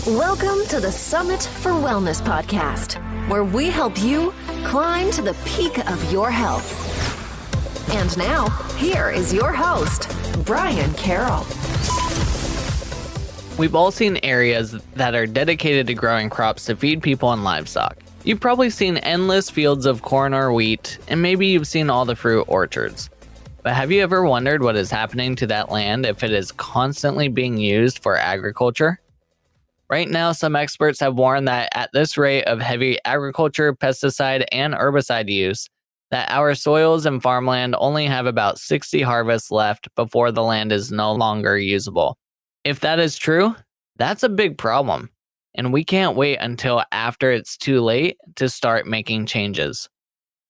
Welcome to the Summit for Wellness podcast, where we help you climb to the peak of your health. And now, here is your host, Brian Carroll. We've all seen areas that are dedicated to growing crops to feed people and livestock. You've probably seen endless fields of corn or wheat, and maybe you've seen all the fruit orchards. But have you ever wondered what is happening to that land if it is constantly being used for agriculture? Right now, some experts have warned that at this rate of heavy agriculture, pesticide, and herbicide use, that our soils and farmland only have about 60 harvests left before the land is no longer usable. If that is true, that's a big problem, and we can't wait until after it's too late to start making changes.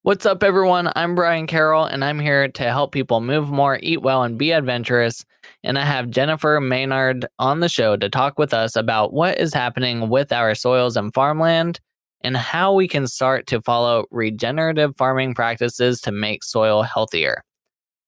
What's up, everyone? I'm Brian Carroll, and I'm here to help people move more, eat well, and be adventurous. And I have Jennifer Maynard on the show to talk with us about what is happening with our soils and farmland and how we can start to follow regenerative farming practices to make soil healthier.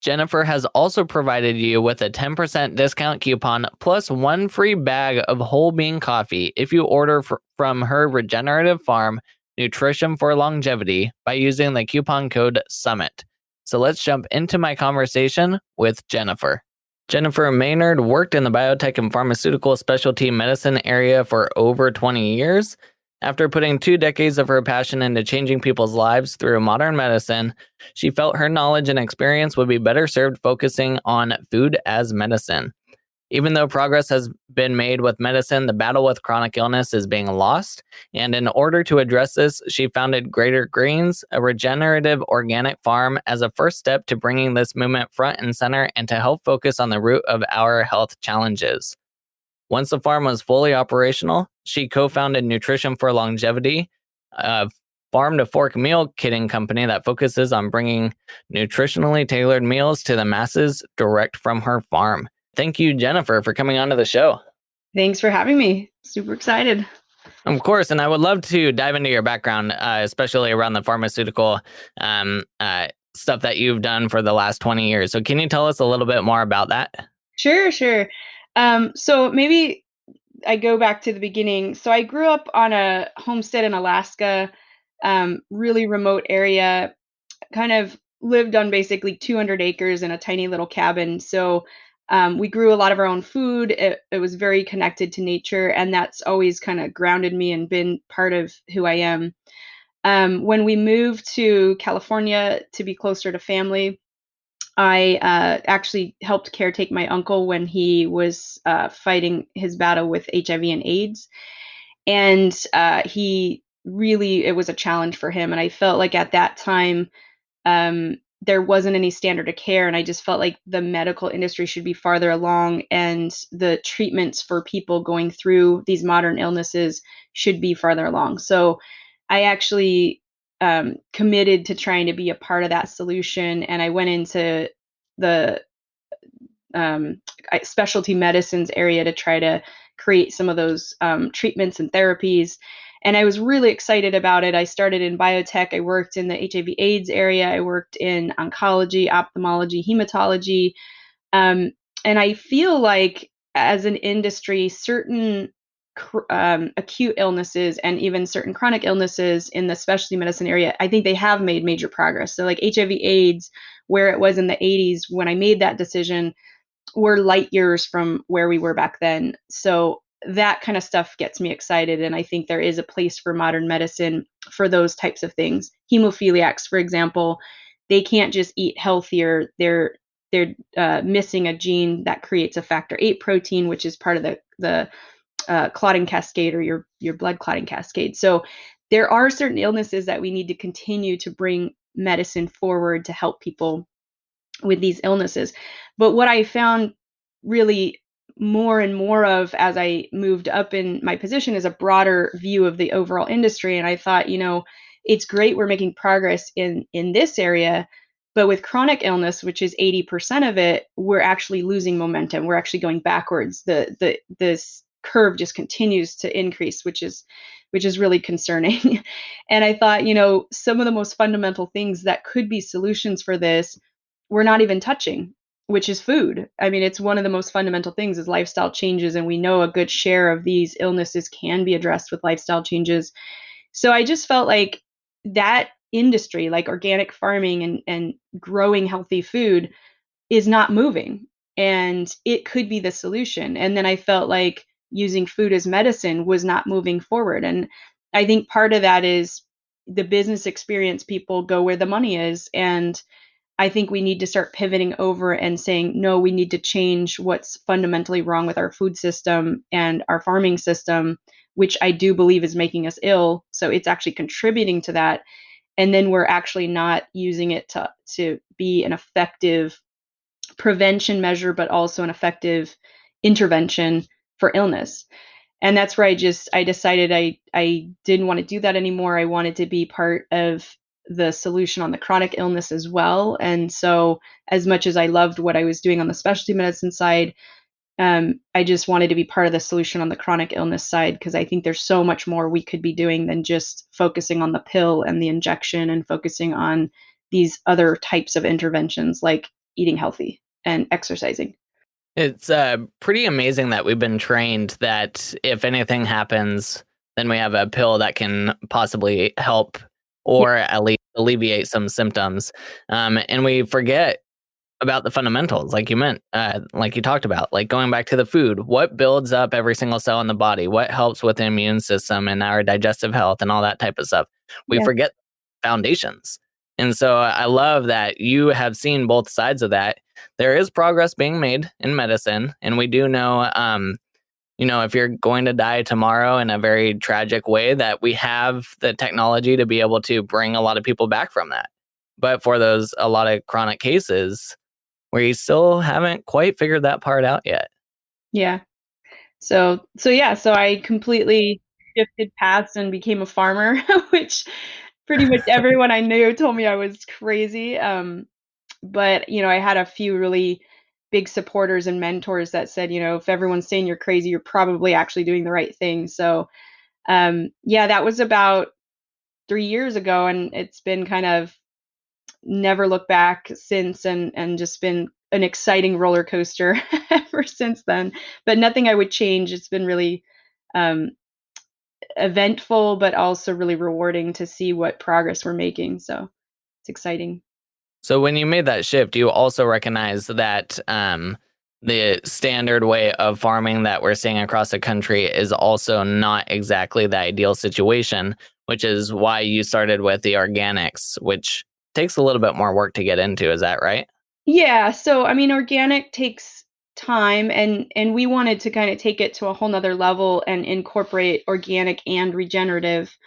Jennifer has also provided you with a 10% discount coupon plus one free bag of whole bean coffee if you order from her regenerative farm, Nutrition for Longevity, by using the coupon code SUMMIT. So let's jump into my conversation with Jennifer. Jennifer Maynard worked in the biotech and pharmaceutical specialty medicine area for over 20 years. After putting 2 decades of her passion into changing people's lives through modern medicine, she felt her knowledge and experience would be better served focusing on food as medicine. Even though progress has been made with medicine, the battle with chronic illness is being lost. And in order to address this, she founded Greater Greens, a regenerative organic farm, as a first step to bringing this movement front and center and to help focus on the root of our health challenges. Once the farm was fully operational, she co-founded Nutrition for Longevity, a farm-to-fork meal kitting company that focuses on bringing nutritionally tailored meals to the masses direct from her farm. Thank you, Jennifer, for coming onto the show. Thanks for having me. Super excited. Of course, and I would love to dive into your background, especially around the pharmaceutical stuff that you've done for the last 20 years. So can you tell us a little bit more about that? Sure. So maybe I go back to the beginning. So I grew up on a homestead in Alaska, really remote area, kind of lived on basically 200 acres in a tiny little cabin. So we grew a lot of our own food. It was very connected to nature, and that's always kind of grounded me and been part of who I am. When we moved to California to be closer to family, I actually helped caretake my uncle when he was fighting his battle with HIV and AIDS. And it was a challenge for him. And I felt like at that time, there wasn't any standard of care. And I just felt like the medical industry should be farther along, and the treatments for people going through these modern illnesses should be farther along. So I actually committed to trying to be a part of that solution. And I went into the specialty medicines area to try to create some of those treatments and therapies. And I was really excited about it. I started in biotech. I worked in the HIV/AIDS area. I worked in oncology, ophthalmology, hematology. And I feel like as an industry, certain acute illnesses and even certain chronic illnesses in the specialty medicine area, I think they have made major progress. So like HIV/AIDS, where it was in the 80s when I made that decision, we're light years from where we were back then. So that kind of stuff gets me excited. And I think there is a place for modern medicine for those types of things. Hemophiliacs, for example, they can't just eat healthier. They're missing a gene that creates a factor VIII protein, which is part of the clotting cascade, or your blood clotting cascade. So there are certain illnesses that we need to continue to bring medicine forward to help people with these illnesses. But what I found really more and more of as I moved up in my position is a broader view of the overall industry. And I thought, it's great we're making progress in this area, but with chronic illness, which is 80% of it, we're actually losing momentum. We're actually going backwards. This curve just continues to increase, which is really concerning. And I thought, some of the most fundamental things that could be solutions for this, we're not even touching. which is food. I mean, it's one of the most fundamental things is lifestyle changes, and we know a good share of these illnesses can be addressed with lifestyle changes. So I just felt like that industry, like organic farming and growing healthy food, is not moving, and it could be the solution. And then I felt like using food as medicine was not moving forward. And I think part of that is the business experience people go where the money is. And I think we need to start pivoting over and saying, no, we need to change what's fundamentally wrong with our food system and our farming system, which I do believe is making us ill. So it's actually contributing to that. And then we're actually not using it to be an effective prevention measure, but also an effective intervention for illness. And that's where I decided I didn't want to do that anymore. I wanted to be part of the solution on the chronic illness as well. And so as much as I loved what I was doing on the specialty medicine side, I just wanted to be part of the solution on the chronic illness side, because I think there's so much more we could be doing than just focusing on the pill and the injection and focusing on these other types of interventions like eating healthy and exercising. It's pretty amazing that we've been trained that if anything happens, then we have a pill that can possibly help Yeah. or at least alleviate some symptoms. And we forget about the fundamentals, like like you talked about, like going back to the food. What builds up every single cell in the body? What helps with the immune system and our digestive health and all that type of stuff? We Yeah. forget foundations. And so I love that you have seen both sides of that. There is progress being made in medicine, and we do know, if you're going to die tomorrow in a very tragic way, that we have the technology to be able to bring a lot of people back from that. But for a lot of chronic cases, we still haven't quite figured that part out yet. Yeah. So I completely shifted paths and became a farmer, which pretty much everyone I knew told me I was crazy. But I had a few really big supporters and mentors that said, if everyone's saying you're crazy, you're probably actually doing the right thing. So yeah, that was about 3 years ago, and it's been kind of never looked back since, and just been an exciting roller coaster ever since then. But nothing I would change. It's been really um, eventful, but also really rewarding to see what progress we're making. So it's exciting. So when you made that shift, you also recognize that the standard way of farming that we're seeing across the country is also not exactly the ideal situation, which is why you started with the organics, which takes a little bit more work to get into. Is that right? Yeah, so I mean, organic takes time, and we wanted to kind of take it to a whole nother level and incorporate organic and regenerative,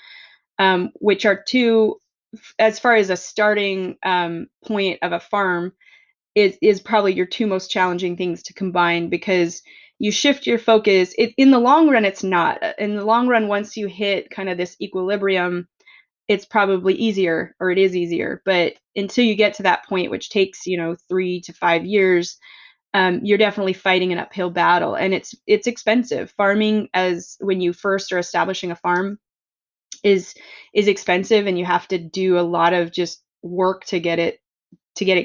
which are two, as far as a starting point of a farm, is probably your two most challenging things to combine, because you shift your focus. In the long run, it's not. In the long run, once you hit kind of this equilibrium, it's probably easier, or it is easier. But until you get to that point, which takes 3 to 5 years, you're definitely fighting an uphill battle, and it's expensive. Farming, as when you first are establishing a farm, is expensive, and you have to do a lot of just work to get it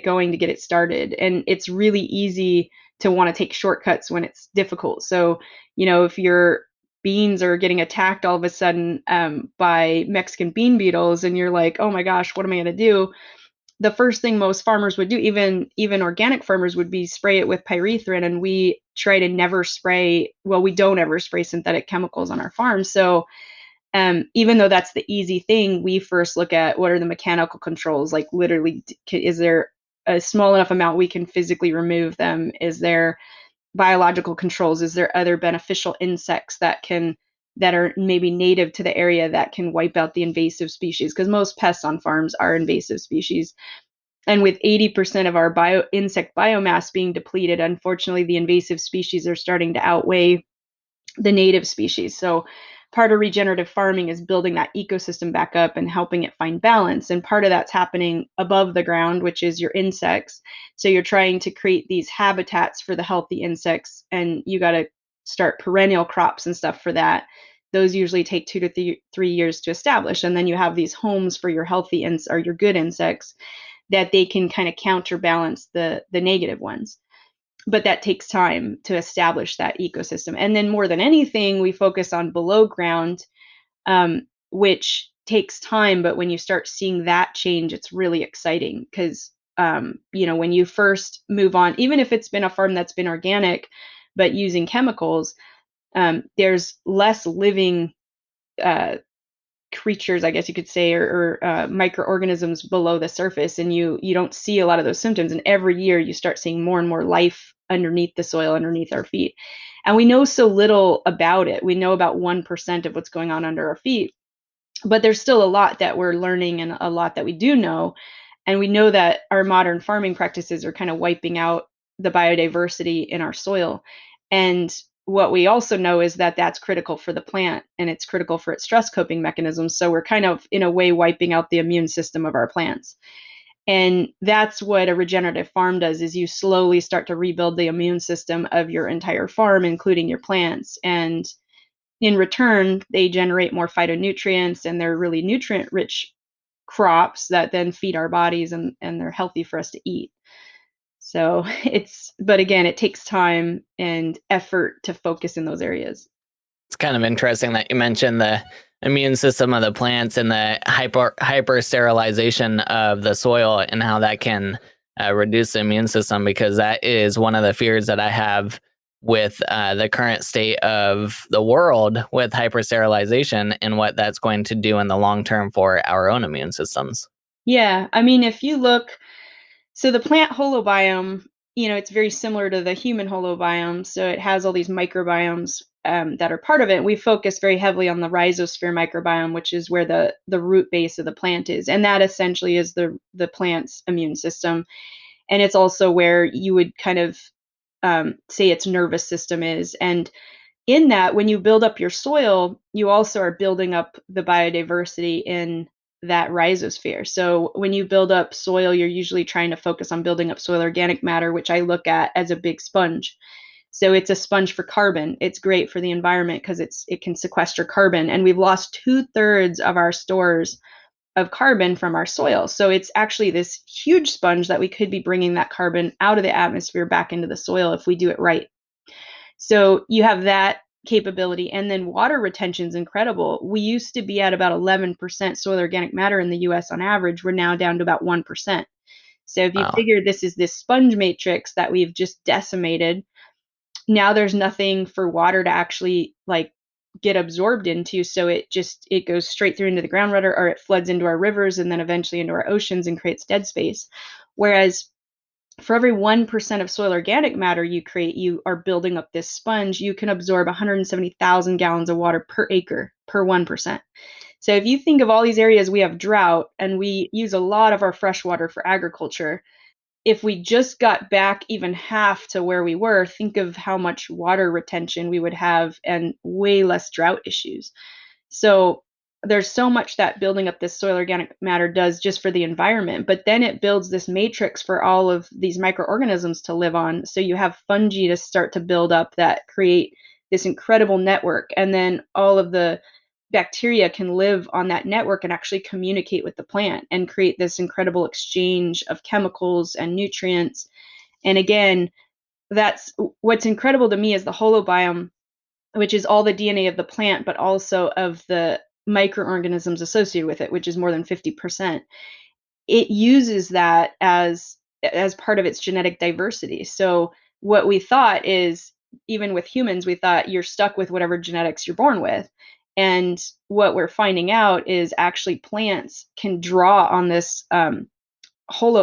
going, to get it started. And it's really easy to want to take shortcuts when it's difficult. So, if your beans are getting attacked all of a sudden by Mexican bean beetles, and you're like, oh my gosh, what am I going to do? The first thing most farmers would do, even organic farmers, would be spray it with pyrethrin. And we try to never spray, well, we don't ever spray synthetic chemicals on our farm. So even though that's the easy thing, we first look at what are the mechanical controls. Like, literally, is there a small enough amount we can physically remove them? Is there biological controls? Is there other beneficial insects that are maybe native to the area that can wipe out the invasive species? Because most pests on farms are invasive species. And with 80% of our insect biomass being depleted, unfortunately, the invasive species are starting to outweigh the native species. So part of regenerative farming is building that ecosystem back up and helping it find balance. And part of that's happening above the ground, which is your insects. So you're trying to create these habitats for the healthy insects, and you got to start perennial crops and stuff for that. Those usually take 2 to 3 years to establish. And then you have these homes for your healthy or your good insects, that they can kind of counterbalance the negative ones. but that takes time to establish that ecosystem. And then more than anything, we focus on below ground, which takes time. But when you start seeing that change, it's really exciting because, when you first move on, even if it's been a farm that's been organic, but using chemicals, there's less living creatures, I guess you could say, or microorganisms below the surface, and you don't see a lot of those symptoms. And every year you start seeing more and more life underneath the soil, underneath our feet. And we know so little about it. We know about 1% of what's going on under our feet, but there's still a lot that we're learning and a lot that we do know. And we know that our modern farming practices are kind of wiping out the biodiversity in our soil. And what we also know is that that's critical for the plant and it's critical for its stress coping mechanisms. So we're kind of, in a way, wiping out the immune system of our plants. And that's what a regenerative farm does, is you slowly start to rebuild the immune system of your entire farm, including your plants. And in return, they generate more phytonutrients, and they're really nutrient rich crops that then feed our bodies, and they're healthy for us to eat. So but again, it takes time and effort to focus in those areas. It's kind of interesting that you mentioned the immune system of the plants and the hypersterilization of the soil and how that can reduce the immune system, because that is one of the fears that I have with the current state of the world with hypersterilization and what that's going to do in the long term for our own immune systems. Yeah, I mean, if you look, so the plant holobiome, it's very similar to the human holobiome. So it has all these microbiomes that are part of it. We focus very heavily on the rhizosphere microbiome, which is where the root base of the plant is, and that essentially is the plant's immune system. And it's also where you would kind of say its nervous system is. And in that, when you build up your soil, you also are building up the biodiversity in that rhizosphere. So when you build up soil, you're usually trying to focus on building up soil organic matter, which I look at as a big sponge. So it's a sponge for carbon. It's great for the environment because it can sequester carbon, and we've lost 2/3 of our stores of carbon from our soil. So it's actually this huge sponge that we could be bringing that carbon out of the atmosphere back into the soil if we do it right. So you have that capability. And then water retention is incredible. We used to be at about 11% soil organic matter in the US on average. We're now down to about 1%. So if you Wow. figure this is this sponge matrix that we've just decimated, now there's nothing for water to actually like get absorbed into. So it goes straight through into the groundwater, or it floods into our rivers and then eventually into our oceans and creates dead space. Whereas for every 1% of soil organic matter you create, you are building up this sponge. You can absorb 170,000 gallons of water per acre per 1%. So if you think of all these areas, we have drought and we use a lot of our fresh water for agriculture. If we just got back even half to where we were, think of how much water retention we would have and way less drought issues. So there's so much that building up this soil organic matter does just for the environment, but then it builds this matrix for all of these microorganisms to live on. So you have fungi to start to build up that create this incredible network, and then all of the bacteria can live on that network and actually communicate with the plant and create this incredible exchange of chemicals and nutrients. And again, that's what's incredible to me is the holobiome, which is all the DNA of the plant, but also of the microorganisms associated with it, which is more than 50%. It uses that as part of its genetic diversity. So what we thought is, even with humans, we thought you're stuck with whatever genetics you're born with. And what we're finding out is actually plants can draw on this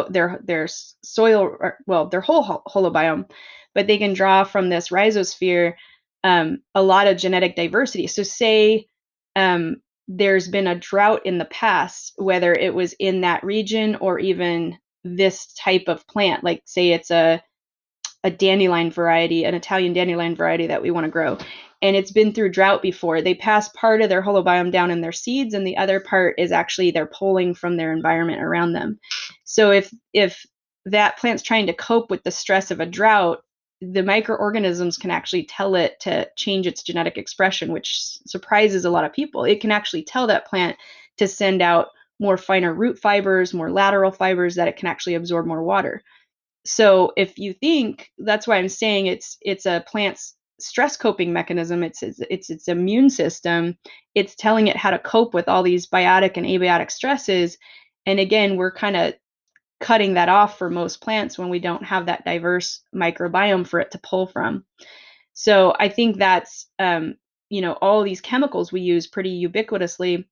their soil, well, their whole holobiome, but they can draw from this rhizosphere a lot of genetic diversity. So say there's been a drought in the past, whether it was in that region or even this type of plant, like say it's a dandelion variety, an Italian dandelion variety that we want to grow. And it's been through drought before. They pass part of their holobiome down in their seeds, and the other part is actually they're pulling from their environment around them. So if that plant's trying to cope with the stress of a drought, the microorganisms can actually tell it to change its genetic expression, which surprises a lot of people. It can actually tell that plant to send out more finer root fibers, more lateral fibers, that it can actually absorb more water. So if you think, that's why I'm saying it's a plant's stress coping mechanism. It's its immune system. It's telling it how to cope with all these biotic and abiotic stresses. And again, we're kind of cutting that off for most plants when we don't have that diverse microbiome for it to pull from. So I think that's all these chemicals we use pretty ubiquitously,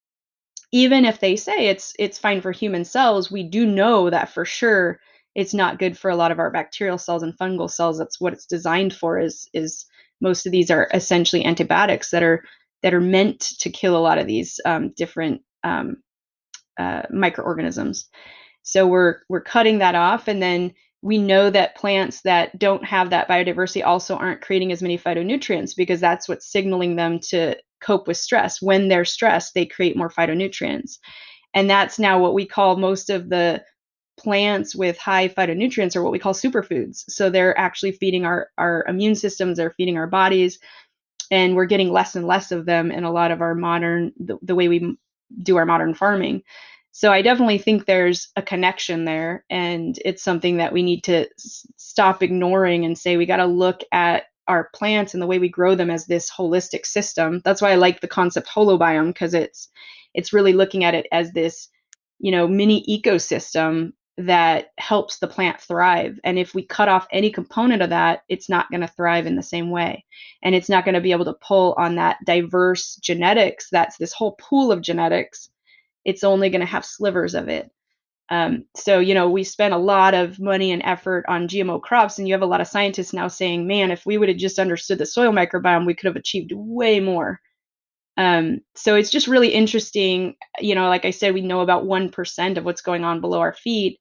even if they say it's fine for human cells, we do know that for sure it's not good for a lot of our bacterial cells and fungal cells. That's what it's designed for. Is most of these are essentially antibiotics that are meant to kill a lot of these different microorganisms. So we're cutting that off, and then we know that plants that don't have that biodiversity also aren't creating as many phytonutrients, because that's what's signaling them to cope with stress. When they're stressed, they create more phytonutrients. And that's now what we call most of the plants with high phytonutrients are what we call superfoods. So they're actually feeding our immune systems, they're feeding our bodies, and we're getting less and less of them in a lot of our the way we do our modern farming. So I definitely think there's a connection there, and it's something that we need to stop ignoring and say we got to look at our plants and the way we grow them as this holistic system. That's why I like the concept holobiome, because it's really looking at it as this, mini ecosystem that helps the plant thrive. And if we cut off any component of that, it's not going to thrive in the same way, and it's not going to be able to pull on that diverse genetics. That's this whole pool of genetics. It's only going to have slivers of it. So, we spent a lot of money and effort on GMO crops, and you have a lot of scientists now saying, man, if we would have just understood the soil microbiome, we could have achieved way more. So it's just really interesting. Like I said, we know about 1% of what's going on below our feet.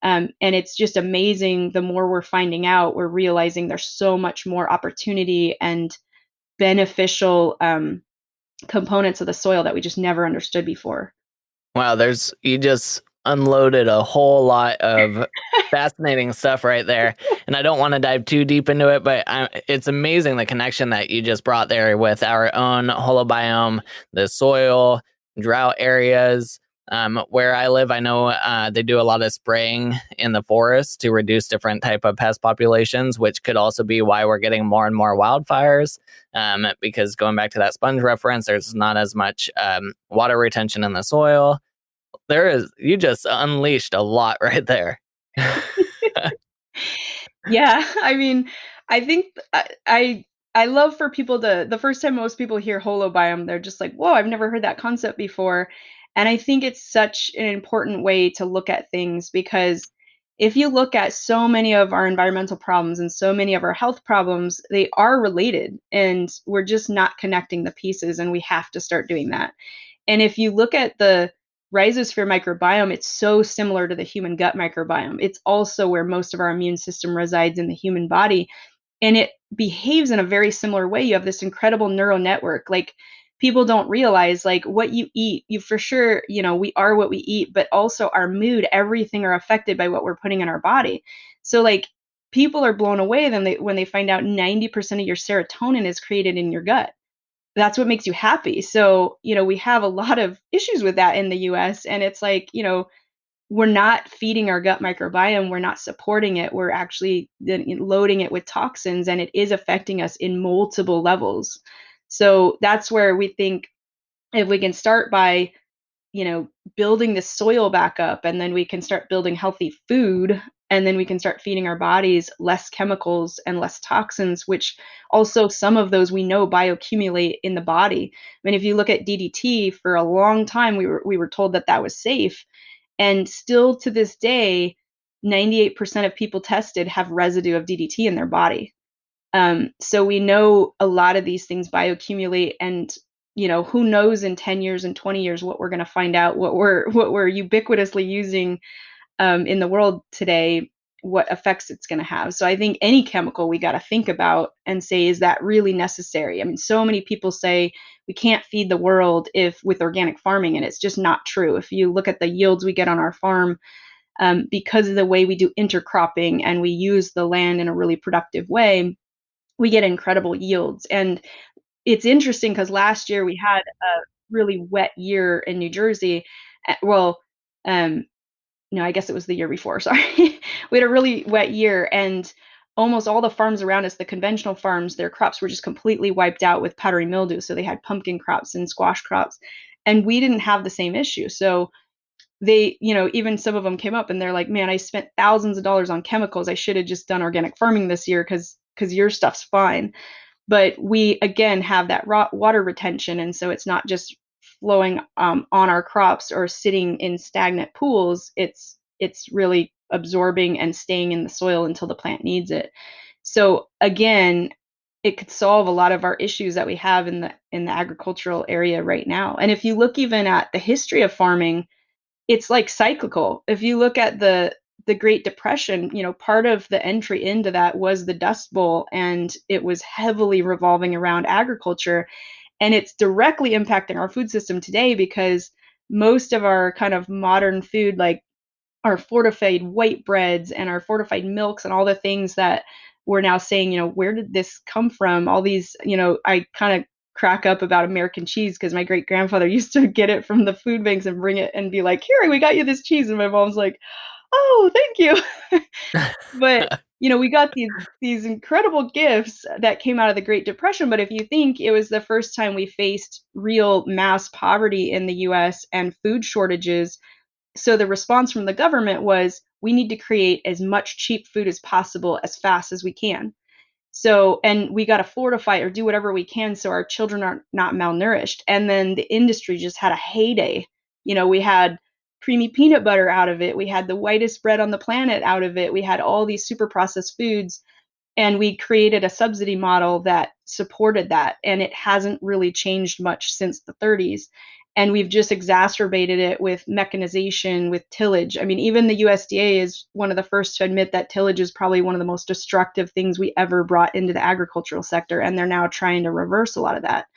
And it's just amazing. The more we're finding out, we're realizing there's so much more opportunity and beneficial components of the soil that we just never understood before. Wow, you just unloaded a whole lot of fascinating stuff right there. And I don't want to dive too deep into it, but it's amazing the connection that you just brought there with our own holobiome, the soil, drought areas. Where I live, I know they do a lot of spraying in the forest to reduce different type of pest populations, which could also be why we're getting more and more wildfires. Because going back to that sponge reference, there's not as much water retention in the soil. You just unleashed a lot right there. Yeah, I mean, I think I love for people to, the first time most people hear holobiome, they're just like, "Whoa, I've never heard that concept before." And I think it's such an important way to look at things, because if you look at so many of our environmental problems and so many of our health problems, they are related, and we're just not connecting the pieces, and we have to start doing that. And if you look at the rhizosphere microbiome, it's so similar to the human gut microbiome. It's also where most of our immune system resides in the human body, and it behaves in a very similar way. You have this incredible neural network. Like, people don't realize, like, what you eat, you for sure, we are what we eat, but also our mood, everything are affected by what we're putting in our body. So like, people are blown away when they find out 90% of your serotonin is created in your gut. That's what makes you happy. So, we have a lot of issues with that in the US, and it's like, we're not feeding our gut microbiome, we're not supporting it, we're actually then loading it with toxins, and it is affecting us in multiple levels. So that's where we think, if we can start by, building the soil back up, and then we can start building healthy food, and then we can start feeding our bodies less chemicals and less toxins, which also some of those we know bioaccumulate in the body. I mean, if you look at DDT, for a long time we were told that that was safe, and still to this day 98% of people tested have residue of DDT in their body. So we know a lot of these things bioaccumulate, and who knows in 10 years and 20 years what we're going to find out, what we're ubiquitously using in the world today, what effects it's going to have. So I think any chemical we got to think about and say, is that really necessary? I mean, so many people say we can't feed the world if with organic farming, and it's just not true. If you look at the yields we get on our farm, because of the way we do intercropping and we use the land in a really productive way, we get incredible yields. And it's interesting because last year we had a really wet year in New Jersey. Well, um, no, I guess it was the year before. Sorry. We had a really wet year, and almost all the farms around us, the conventional farms, their crops were just completely wiped out with powdery mildew. So they had pumpkin crops and squash crops, and we didn't have the same issue. So they, even some of them came up and they're like, man, I spent thousands of dollars on chemicals. I should have just done organic farming this year because your stuff's fine. But we again have that raw water retention, and so it's not just flowing on our crops or sitting in stagnant pools. It's really absorbing and staying in the soil until the plant needs it. So again, it could solve a lot of our issues that we have in the agricultural area right now. And if you look even at the history of farming, it's like cyclical. If you look at the Great Depression, part of the entry into that was the Dust Bowl, and it was heavily revolving around agriculture. And it's directly impacting our food system today because most of our kind of modern food, like our fortified white breads and our fortified milks and all the things that we're now saying, where did this come from? All these, I kind of crack up about American cheese because my great grandfather used to get it from the food banks and bring it and be like, here, we got you this cheese. And my mom's like, oh, thank you. But we got these incredible gifts that came out of the Great Depression. But if you think, it was the first time we faced real mass poverty in the US and food shortages. So the response from the government was, we need to create as much cheap food as possible as fast as we can. So, and we got to fortify or do whatever we can so our children are not malnourished. And then the industry just had a heyday. We had creamy peanut butter out of it. We had the whitest bread on the planet out of it. We had all these super processed foods, and we created a subsidy model that supported that. And it hasn't really changed much since the 30s. And we've just exacerbated it with mechanization, with tillage. I mean, even the USDA is one of the first to admit that tillage is probably one of the most destructive things we ever brought into the agricultural sector. And they're now trying to reverse a lot of that.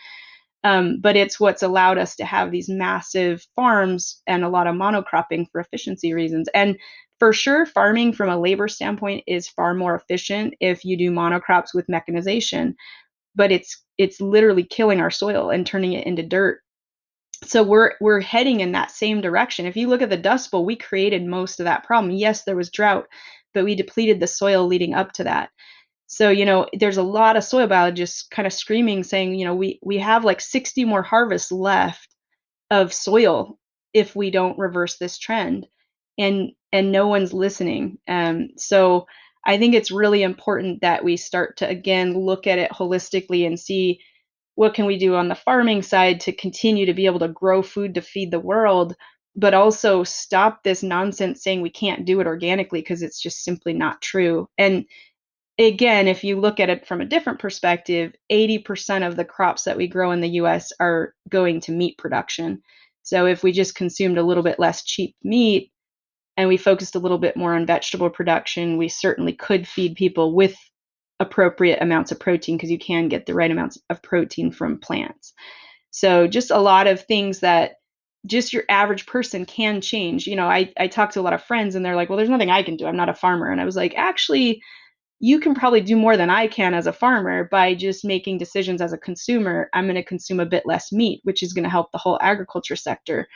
But it's what's allowed us to have these massive farms and a lot of monocropping for efficiency reasons. And for sure, farming from a labor standpoint is far more efficient if you do monocrops with mechanization. But it's literally killing our soil and turning it into dirt. So we're heading in that same direction. If you look at the Dust Bowl, we created most of that problem. Yes, there was drought, but we depleted the soil leading up to that. So, there's a lot of soil biologists kind of screaming, saying, we have like 60 more harvests left of soil if we don't reverse this trend. And no one's listening. So I think it's really important that we start to, again, look at it holistically and see, what can we do on the farming side to continue to be able to grow food to feed the world, but also stop this nonsense saying we can't do it organically, because it's just simply not true. And again, if you look at it from a different perspective, 80% of the crops that we grow in the US are going to meat production. So if we just consumed a little bit less cheap meat and we focused a little bit more on vegetable production, we certainly could feed people with appropriate amounts of protein, because you can get the right amounts of protein from plants. So just a lot of things that just your average person can change. I talk to a lot of friends and they're like, well, there's nothing I can do. I'm not a farmer. And I was like, actually, you can probably do more than I can as a farmer by just making decisions as a consumer. I'm going to consume a bit less meat, which is going to help the whole agriculture sector.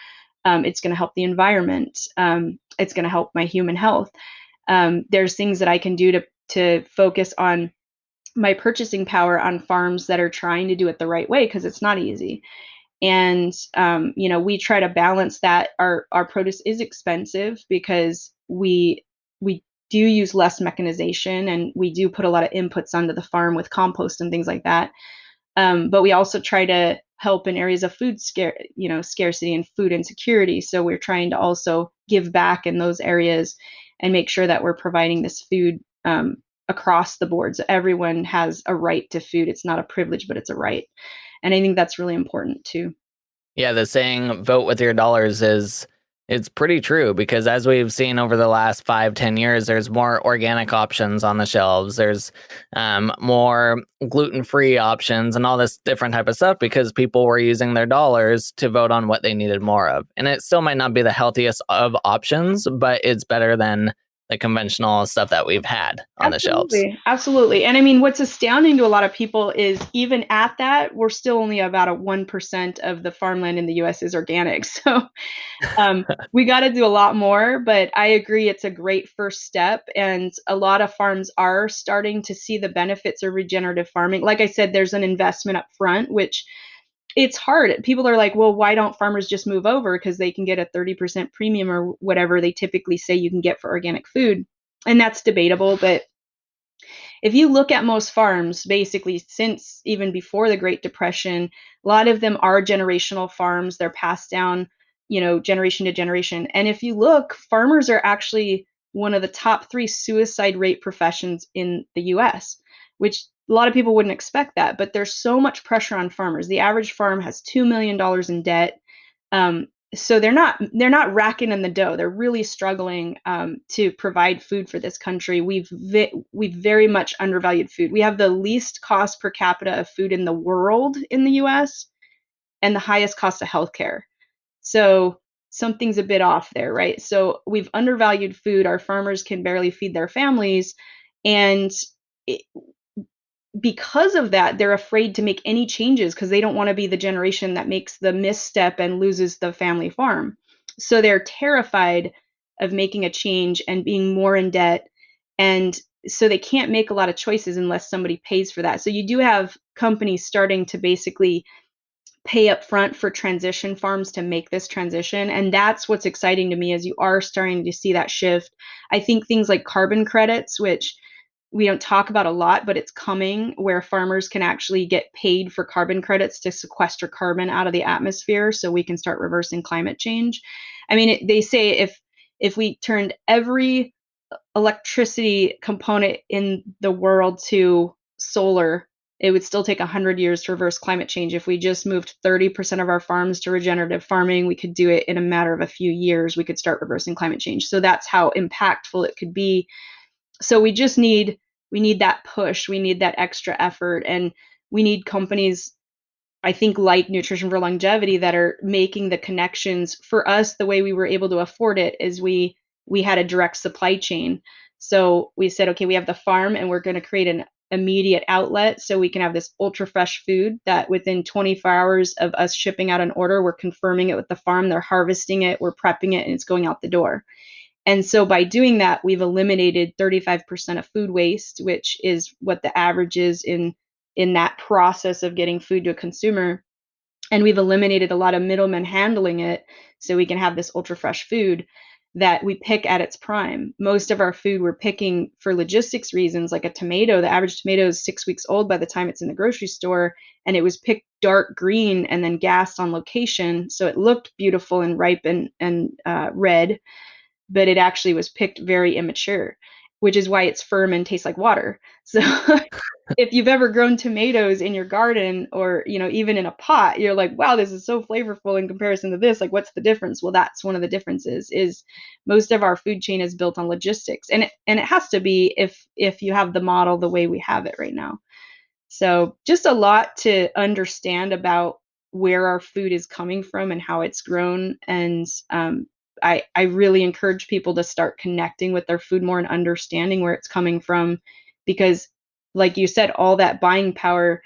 It's going to help the environment. It's going to help my human health. There's things that I can do to focus on my purchasing power on farms that are trying to do it the right way, because it's not easy. And we try to balance that. Our produce is expensive because we do use less mechanization, and we do put a lot of inputs onto the farm with compost and things like that. But we also try to help in areas of food scarcity and food insecurity. So we're trying to also give back in those areas and make sure that we're providing this food across the board. So everyone has a right to food. It's not a privilege, but it's a right. And I think that's really important too. Yeah, the saying "vote with your dollars" it's pretty true, because as we've seen over the last 5-10 years, there's more organic options on the shelves. There's more gluten-free options and all this different type of stuff, because people were using their dollars to vote on what they needed more of. And it still might not be the healthiest of options, but it's better than the conventional stuff that we've had on the shelves. Absolutely. And I mean, what's astounding to a lot of people is even at that, we're still only about a 1% of the farmland in the US is organic. So we got to do a lot more, but I agree it's a great first step. And a lot of farms are starting to see the benefits of regenerative farming. Like I said, there's an investment up front, which it's hard. People are like, well, why don't farmers just move over? Because they can get a 30% premium or whatever they typically say you can get for organic food. And that's debatable. But if you look at most farms, basically since even before the Great Depression, a lot of them are generational farms. They're passed down, generation to generation. And if you look, farmers are actually one of the top 3 suicide rate professions in the US, which a lot of people wouldn't expect that, but there's so much pressure on farmers. The average farm has $2 million in debt. So they're not racking in the dough. They're really struggling to provide food for this country. We've very much undervalued food. We have the least cost per capita of food in the world in the U.S. and the highest cost of healthcare. So something's a bit off there, right? So we've undervalued food. Our farmers can barely feed their families, and it, because of that, they're afraid to make any changes because they don't want to be the generation that makes the misstep and loses the family farm. So they're terrified of making a change and being more in debt. And so they can't make a lot of choices unless somebody pays for that. So you do have companies starting to basically pay up front for transition farms to make this transition. And that's what's exciting to me, is you are starting to see that shift. I think things like carbon credits, which we don't talk about a lot, but it's coming, where farmers can actually get paid for carbon credits to sequester carbon out of the atmosphere so we can start reversing climate change. I mean, they say if we turned every electricity component in the world to solar, it would still take 100 years to reverse climate change. If we just moved 30% of our farms to regenerative farming, we could do it in a matter of a few years. We could start reversing climate change. So that's how impactful it could be. So we need that push. We need that extra effort. And we need companies, I think, like Nutrition for Longevity, that are making the connections. For us, the way we were able to afford it is we had a direct supply chain. So we said, okay, we have the farm and we're going to create an immediate outlet so we can have this ultra fresh food that within 24 hours of us shipping out an order, we're confirming it with the farm, they're harvesting it, we're prepping it, and it's going out the door. And so by doing that, we've eliminated 35% of food waste, which is what the average is in that process of getting food to a consumer. And we've eliminated a lot of middlemen handling it so we can have this ultra fresh food that we pick at its prime. Most of our food we're picking for logistics reasons, like a tomato. The average tomato is 6 weeks old by the time it's in the grocery store, and it was picked dark green and then gassed on location. So it looked beautiful and ripe and red, but it actually was picked very immature, which is why it's firm and tastes like water. So if you've ever grown tomatoes in your garden, or even in a pot, you're like, wow, this is so flavorful in comparison to this. Like, what's the difference? Well, that's one of the differences, is most of our food chain is built on logistics, and it has to be if you have the model the way we have it right now. So just a lot to understand about where our food is coming from and how it's grown. And I really encourage people to start connecting with their food more and understanding where it's coming from, because like you said, all that buying power,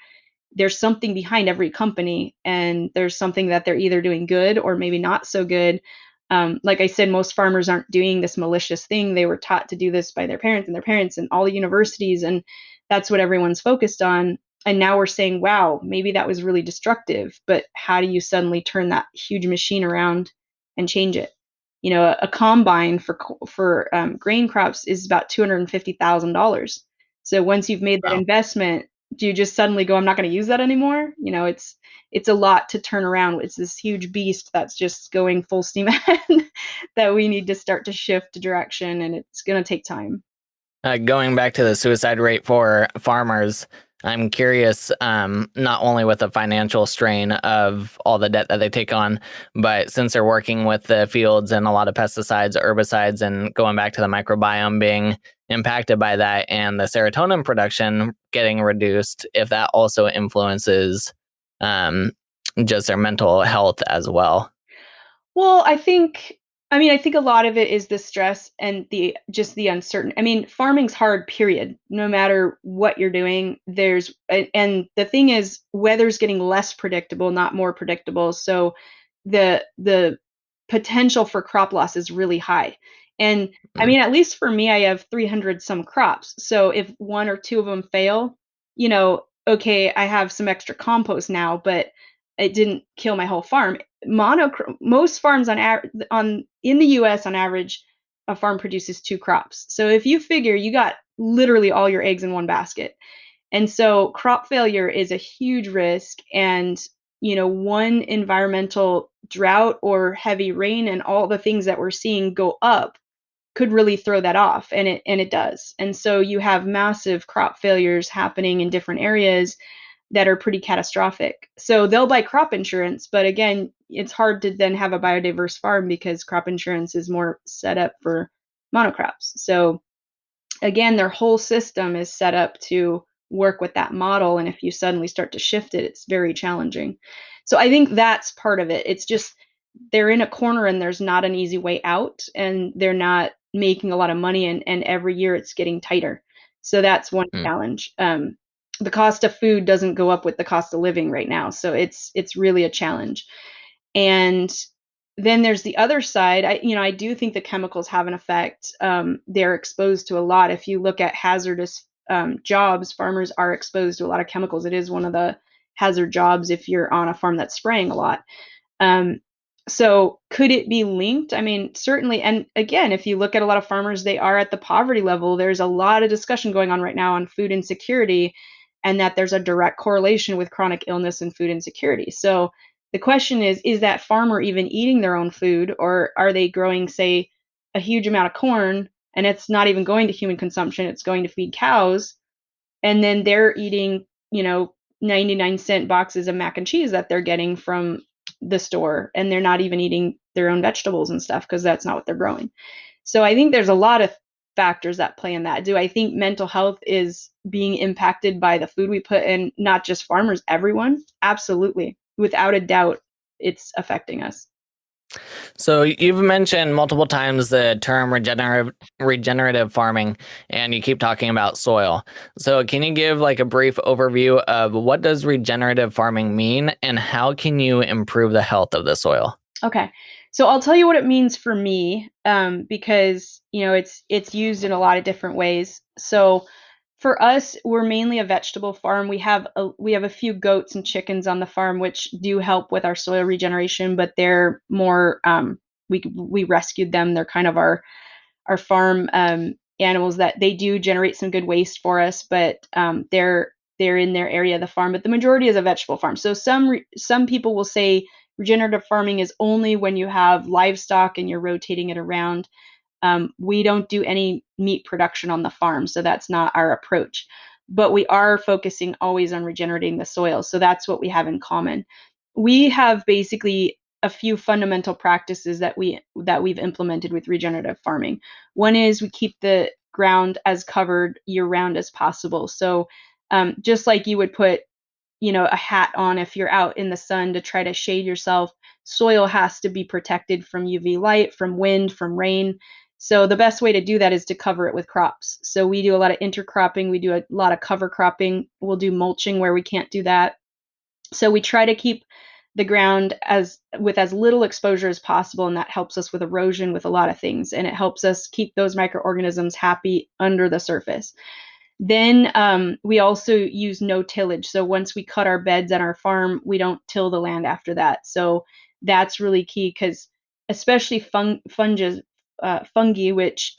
there's something behind every company, and there's something that they're either doing good or maybe not so good. Like I said, most farmers aren't doing this malicious thing. They were taught to do this by their parents and all the universities, and that's what everyone's focused on. And now we're saying, wow, maybe that was really destructive, but how do you suddenly turn that huge machine around and change it? A combine for grain crops is about $250,000. So once you've made that Wow. investment, do you just suddenly go, I'm not going to use that anymore? It's a lot to turn around. It's this huge beast that's just going full steam ahead that we need to start to shift direction, and it's going to take time. Going back to the suicide rate for farmers, I'm curious, not only with the financial strain of all the debt that they take on, but since they're working with the fields and a lot of pesticides, herbicides, and going back to the microbiome being impacted by that and the serotonin production getting reduced, if that also influences just their mental health as well. Well, I think I mean, I think a lot of it is the stress and the uncertain. I mean, farming's hard, period. No matter what you're doing, and the thing is, weather's getting less predictable, not more predictable. So the potential for crop loss is really high. And I Mm, mean, at least for me, I have 300 some crops. So if one or two of them fail, okay, I have some extra compost now, but it didn't kill my whole farm. Most farms on in the US on average, a farm produces two crops. So if you figure you got literally all your eggs in one basket. And so crop failure is a huge risk, and one environmental drought or heavy rain and all the things that we're seeing go up could really throw that off, and it does. And so you have massive crop failures happening in different areas that are pretty catastrophic. So they'll buy crop insurance, but again, it's hard to then have a biodiverse farm because crop insurance is more set up for monocrops. So again, their whole system is set up to work with that model. And if you suddenly start to shift it, it's very challenging. So I think that's part of it. It's just they're in a corner and there's not an easy way out, and they're not making a lot of money, and every year it's getting tighter. So that's one mm. challenge. The cost of food doesn't go up with the cost of living right now. So it's really a challenge. And then there's the other side. I do think the chemicals have an effect. They're exposed to a lot. If you look at hazardous jobs, farmers are exposed to a lot of chemicals. It is one of the hazard jobs if you're on a farm that's spraying a lot. Um, so could it be linked? I mean, certainly. And again, if you look at a lot of farmers, they are at the poverty level. There's a lot of discussion going on right now on food insecurity, and that there's a direct correlation with chronic illness and food insecurity. So the question is that farmer even eating their own food, or are they growing, say, a huge amount of corn and it's not even going to human consumption, it's going to feed cows, and then they're eating, 99-cent boxes of mac and cheese that they're getting from the store, and they're not even eating their own vegetables and stuff because that's not what they're growing. So I think there's a lot of factors that play in that. Do I think mental health is being impacted by the food we put in, not just farmers, everyone? Absolutely. Without a doubt, it's affecting us. So you've mentioned multiple times the term regenerative farming, and you keep talking about soil. So can you give like a brief overview of what does regenerative farming mean, and how can you improve the health of the soil? Okay. So I'll tell you what it means for me, because it's used in a lot of different ways. So for us, we're mainly a vegetable farm. We have a few goats and chickens on the farm, which do help with our soil regeneration, but they're more we rescued them. They're kind of our farm animals that they do generate some good waste for us, but they're in their area of the farm. But the majority is a vegetable farm. So some people will say regenerative farming is only when you have livestock and you're rotating it around. We don't do any meat production on the farm, so that's not our approach. But we are focusing always on regenerating the soil, so that's what we have in common. We have basically a few fundamental practices that we've implemented with regenerative farming. One is we keep the ground as covered year round as possible. So just like you would put a hat on if you're out in the sun to try to shade yourself. Soil has to be protected from UV light, from wind, from rain. So the best way to do that is to cover it with crops. So we do a lot of intercropping, we do a lot of cover cropping, we'll do mulching where we can't do that. So we try to keep the ground as little exposure as possible, and that helps us with erosion, with a lot of things, and it helps us keep those microorganisms happy under the surface. Then we also use no tillage. So once we cut our beds at our farm, we don't till the land after that. So that's really key, because especially fungi, which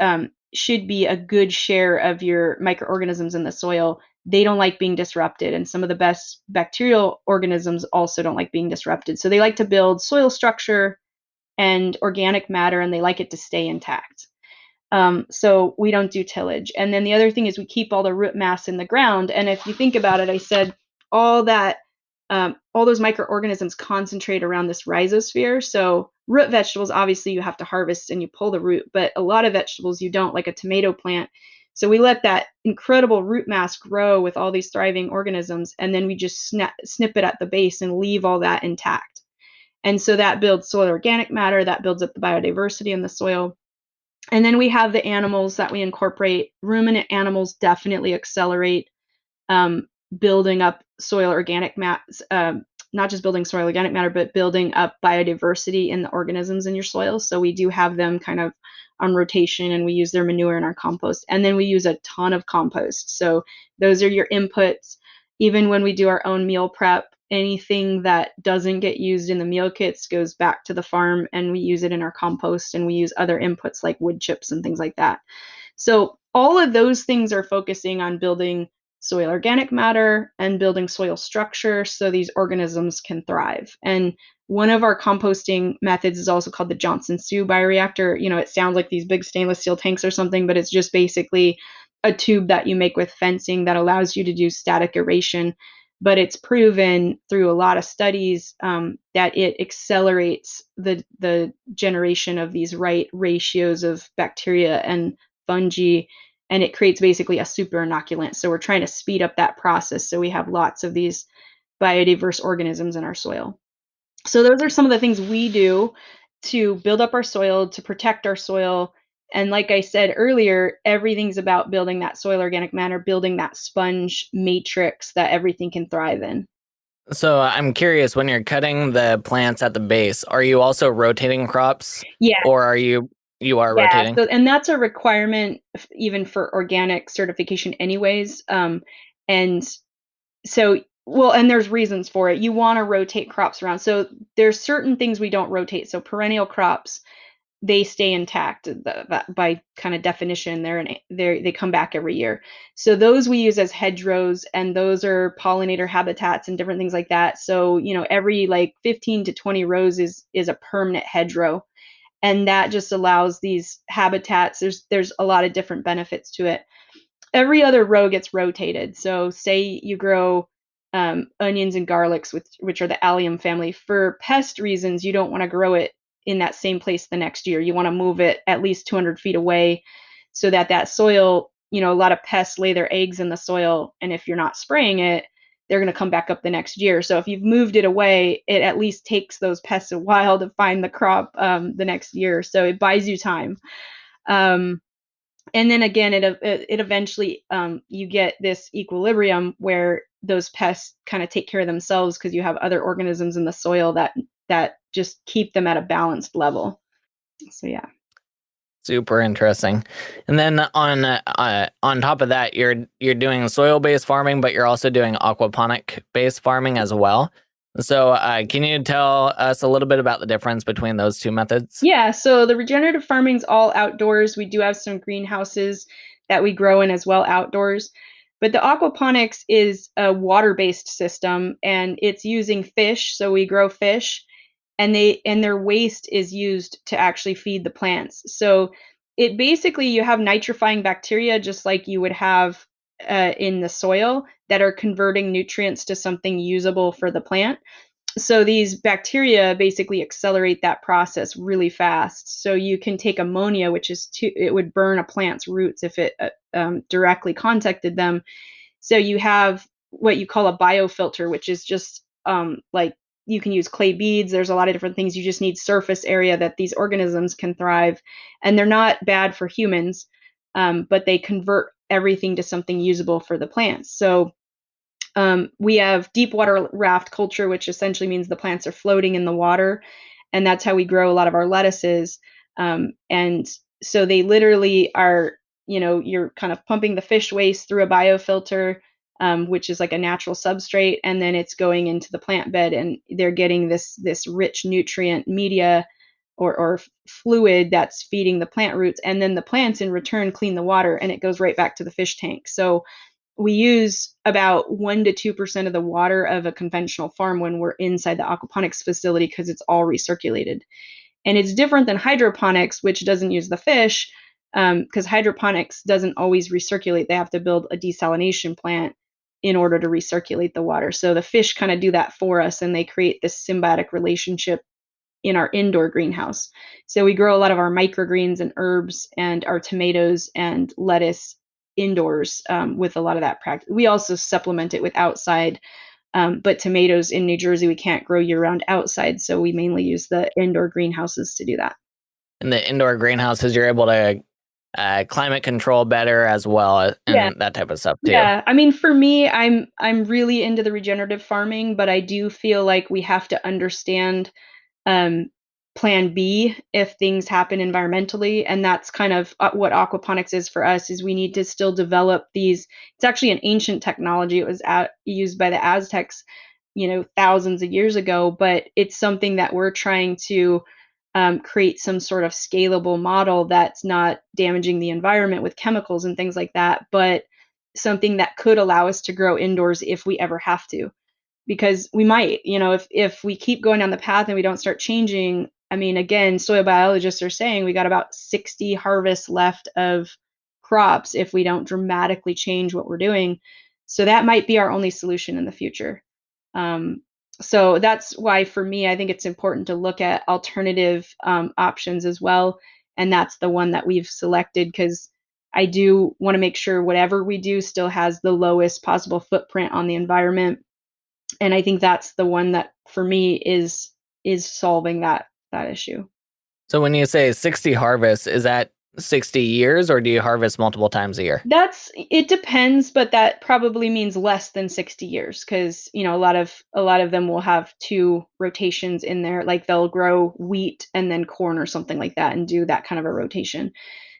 should be a good share of your microorganisms in the soil, they don't like being disrupted. And some of the best bacterial organisms also don't like being disrupted. So they like to build soil structure and organic matter, and they like it to stay intact. So we don't do tillage. And then the other thing is we keep all the root mass in the ground. And if you think about it, I said all that, all those microorganisms concentrate around this rhizosphere. So root vegetables, obviously you have to harvest and you pull the root, but a lot of vegetables you don't, like a tomato plant. So we let that incredible root mass grow with all these thriving organisms, and then we just snip it at the base and leave all that intact. And so that builds soil organic matter, that builds up the biodiversity in the soil. And then we have the animals that we incorporate. Ruminant animals definitely accelerate um, building up soil organic mass, not just building soil organic matter, but building up biodiversity in the organisms in your soil. So we do have them kind of on rotation, and we use their manure in our compost. And then we use a ton of compost. So those are your inputs. Even when we do our own meal prep, anything that doesn't get used in the meal kits goes back to the farm, and we use it in our compost, and we use other inputs like wood chips and things like that. So all of those things are focusing on building soil organic matter and building soil structure so these organisms can thrive. And one of our composting methods is also called the Johnson-Su bioreactor. It sounds like these big stainless steel tanks or something, but it's just basically a tube that you make with fencing that allows you to do static aeration. But it's proven through a lot of studies that it accelerates the generation of these right ratios of bacteria and fungi, and it creates basically a super inoculant. So we're trying to speed up that process so we have lots of these biodiverse organisms in our soil. So those are some of the things we do to build up our soil, to protect our soil. And like I said earlier, everything's about building that soil organic matter, building that sponge matrix that everything can thrive in. So I'm curious, when you're cutting the plants at the base, are you also rotating crops? Yeah. Or are you are Yeah, rotating? so and that's a requirement even for organic certification anyways. And so well, and there's reasons for it. You want to rotate crops around. So there's certain things we don't rotate. So perennial crops, they stay intact by kind of definition. They come back every year. So those we use as hedgerows, and those are pollinator habitats and different things like that. So every like 15 to 20 rows is a permanent hedgerow, and that just allows these habitats. There's a lot of different benefits to it. Every other row gets rotated. So say you grow onions and garlics, which are the allium family. For pest reasons, you don't want to grow it in that same place the next year. You want to move it at least 200 feet away so that soil, a lot of pests lay their eggs in the soil, and if you're not spraying it, they're going to come back up the next year. So if you've moved it away, it at least takes those pests a while to find the crop the next year. So it buys you time. And then again, it eventually you get this equilibrium where those pests kind of take care of themselves because you have other organisms in the soil that just keep them at a balanced level. So yeah. Super interesting. And then on top of that, you're doing soil-based farming, but you're also doing aquaponic-based farming as well. So can you tell us a little bit about the difference between those two methods? Yeah, so the regenerative farming's all outdoors. We do have some greenhouses that we grow in as well outdoors. But the aquaponics is a water-based system, and it's using fish. So we grow fish, and their waste is used to actually feed the plants. So it basically, you have nitrifying bacteria just like you would have in the soil that are converting nutrients to something usable for the plant. So these bacteria basically accelerate that process really fast. So you can take ammonia, which is it would burn a plant's roots if it directly contacted them. So you have what you call a biofilter, which is just like you can use clay beads. There's a lot of different things. You just need surface area that these organisms can thrive, and they're not bad for humans, but they convert everything to something usable for the plants. So we have deep water raft culture, which essentially means the plants are floating in the water, and that's how we grow a lot of our lettuces. And so they literally are, you're kind of pumping the fish waste through a biofilter, which is like a natural substrate, and then it's going into the plant bed, and they're getting this rich nutrient media or fluid that's feeding the plant roots, and then the plants in return clean the water, and it goes right back to the fish tank. So we use about 1% to 2% of the water of a conventional farm when we're inside the aquaponics facility because it's all recirculated. And it's different than hydroponics, which doesn't use the fish, because hydroponics doesn't always recirculate. They have to build a desalination plant in order to recirculate the water. So the fish kind of do that for us, and they create this symbiotic relationship in our indoor greenhouse. So we grow a lot of our microgreens and herbs and our tomatoes and lettuce indoors with a lot of that practice. We also supplement it with outside But tomatoes in New Jersey, we can't grow year round outside. So we mainly use the indoor greenhouses to do that. In the indoor greenhouses, you're able to climate control better as well, Yeah. and that type of stuff too. Yeah, I mean, for me, I'm really into the regenerative farming, but I do feel like we have to understand um, plan B if things happen environmentally, and that's kind of what aquaponics is for us. Is we need to still develop these. It's actually an ancient technology. It was used by the Aztecs, thousands of years ago, but it's something that we're trying to create some sort of scalable model that's not damaging the environment with chemicals and things like that, but something that could allow us to grow indoors if we ever have to. Because we might, if we keep going down the path and we don't start changing. I mean, again, soil biologists are saying we got about 60 harvests left of crops if we don't dramatically change what we're doing. So that might be our only solution in the future. Um, so that's why, for me, I think it's important to look at alternative options as well. And that's the one that we've selected because I do want to make sure whatever we do still has the lowest possible footprint on the environment. And I think that's the one that for me is solving that issue. So when you say 60 harvests, is that 60 years, or do you harvest multiple times a year? It depends, but that probably means less than 60 years because, a lot of them will have two rotations in there. Like they'll grow wheat and then corn or something like that and do that kind of a rotation.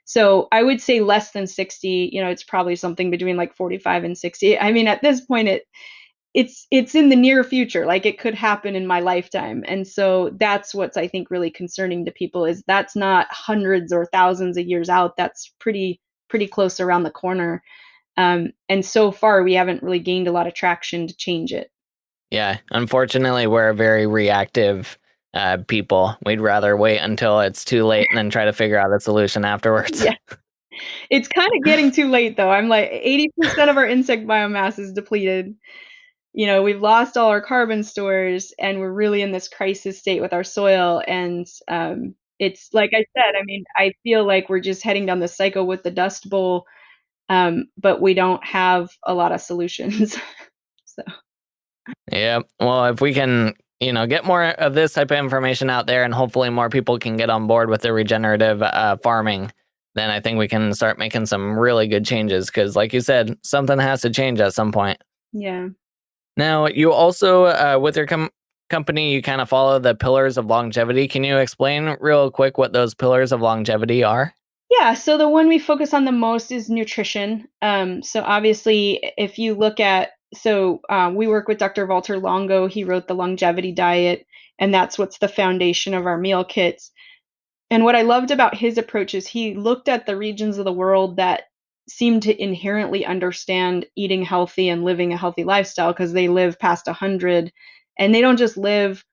So I would say less than 60, it's probably something between like 45 and 60. I mean, at this point it's in the near future, like it could happen in my lifetime. And so that's what's, I think, really concerning to people is that's not hundreds or thousands of years out. That's pretty close around the corner. And so far we haven't really gained a lot of traction to change it. Yeah, unfortunately, we're a very reactive people. We'd rather wait until it's too late and then try to figure out a solution afterwards. Yeah. It's kind of getting too late though. I'm like 80% of our insect biomass is depleted. We've lost all our carbon stores and we're really in this crisis state with our soil. And it's like I said, I mean, I feel like we're just heading down the cycle with the Dust Bowl, but we don't have a lot of solutions. So, Yeah. Well, if we can, get more of this type of information out there, and hopefully more people can get on board with the regenerative farming, then I think we can start making some really good changes. Because, like you said, something has to change at some point. yeah. Now, you also, with your company, you kind of follow the pillars of longevity. Can you explain real quick what those pillars of longevity are? Yeah, so the one we focus on the most is nutrition. So obviously, if you look at, we work with Dr. Walter Longo. He wrote the longevity diet, and that's what's the foundation of our meal kits. And what I loved about his approach is he looked at the regions of the world that seem to inherently understand eating healthy and living a healthy lifestyle because they live past 100, and they don't just live